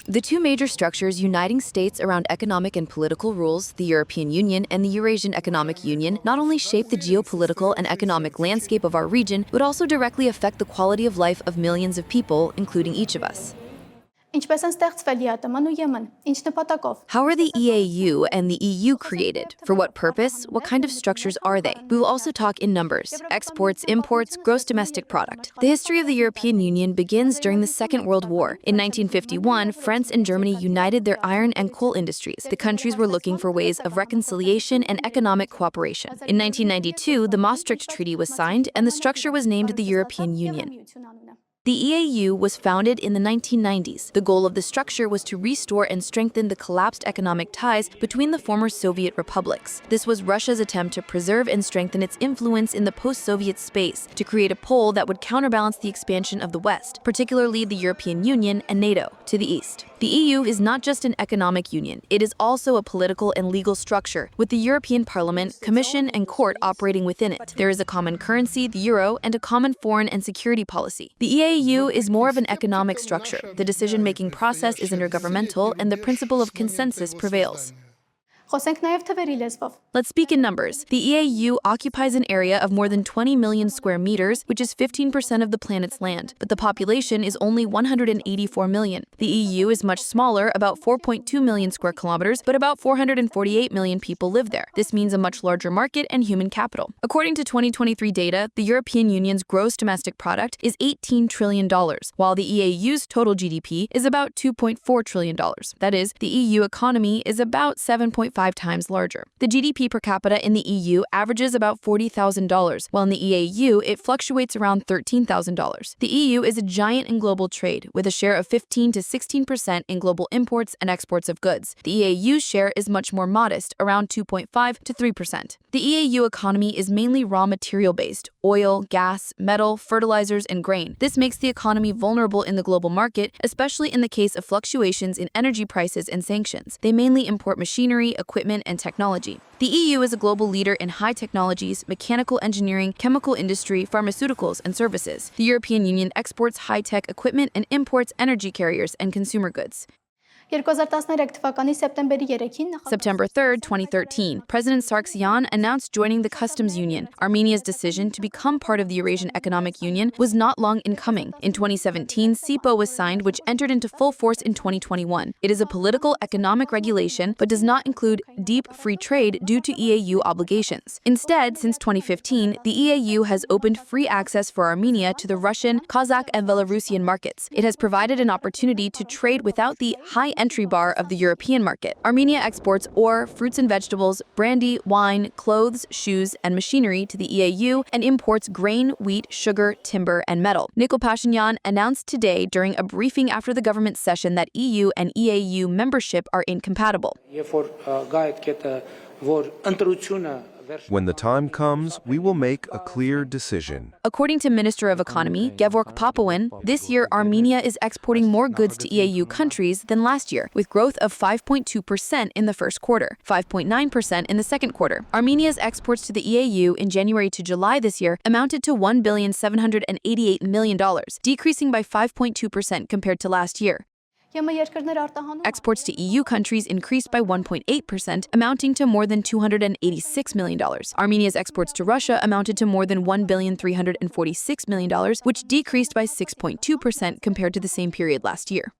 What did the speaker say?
The two major structures uniting states around economic and political rules, the European Union and the Eurasian Economic Union, not only shape the geopolitical and economic landscape of our region, but also directly affect the quality of life of millions of people, including each of us. Ինչպես են ստեղծվել ԵԱՏՄ-ն ու ԵՄ-ն, ինչ նպատակով? How are the EAEU and the EU created? For what purpose? What kind of structures are they? We will also talk in numbers: exports, imports, gross domestic product. The history of the European Union begins during the Second World War. In 1951, France and Germany united their iron and coal industries. The countries were looking for ways of reconciliation and economic cooperation. In 1992, the Maastricht Treaty was signed, and the structure was named the European Union. The EAEU was founded in the 1990s. The goal of the structure was to restore and strengthen the collapsed economic ties between the former Soviet republics. This was Russia's attempt to preserve and strengthen its influence in the post-Soviet space, to create a pole that would counterbalance the expansion of the West, particularly the European Union and NATO, to the east. The EU is not just an economic union, it is also a political and legal structure, with the European Parliament, Commission, and Court operating within it. There is a common currency, the euro, and a common foreign and security policy. The EAEU is more of an economic structure. The decision-making process is intergovernmental, and the principle of consensus prevails. Let's speak in numbers. The EAEU occupies an area of more than 20 million square meters, which is 15% of the planet's land, but the population is only 184 million. The EU is much smaller, about 4.2 million square kilometers, but about 448 million people live there. This means a much larger market and human capital. According to 2023 data, the European Union's gross domestic product is $18 trillion, while the EAEU's total GDP is about $2.4 trillion. That is, the EU economy is about 7.5 times larger. The GDP per capita in the EU averages about $40,000, while in the EAEU it fluctuates around $13,000. The EU is a giant in global trade, with a share of 15 to 16% in global imports and exports of goods. The EAEU's share is much more modest, around 2.5 to 3%. The EAEU economy is mainly raw material-based: oil, gas, metal, fertilizers, and grain. This makes the economy vulnerable in the global market, especially in the case of fluctuations in energy prices and sanctions. They mainly import machinery, equipment, and technology. The EU is a global leader in high technologies, mechanical engineering, chemical industry, pharmaceuticals, and services. The European Union exports high-tech equipment and imports energy carriers and consumer goods. September 3, 2013, President Sargsyan announced joining the customs union. Armenia's decision to become part of the Eurasian Economic Union was not long in coming. In 2017, CEPO was signed, which entered into full force in 2021. It is a political economic regulation, but does not include deep free trade due to EAEU obligations. Instead, since 2015, the EAEU has opened free access for Armenia to the Russian, Kazakh, and Belarusian markets. It has provided an opportunity to trade without the high entry bar of the European market. Armenia exports ore, fruits and vegetables, brandy, wine, clothes, shoes, and machinery to the EAEU and imports grain, wheat, sugar, timber, and metal. Nikol Pashinyan announced today during a briefing after the government session that EU and EAEU membership are incompatible. When the time comes, we will make a clear decision. According to Minister of Economy, Gevorg Papuan, this year Armenia is exporting more goods to EAEU countries than last year, with growth of 5.2% in the first quarter, 5.9% in the second quarter. Armenia's exports to the EAEU in January to July this year amounted to $1,788 million, decreasing by 5.2% compared to last year. Exports to EU countries increased by 1.8%, amounting to more than $286 million. Armenia's exports to Russia amounted to more than $1,346 million, which decreased by 6.2% compared to the same period last year.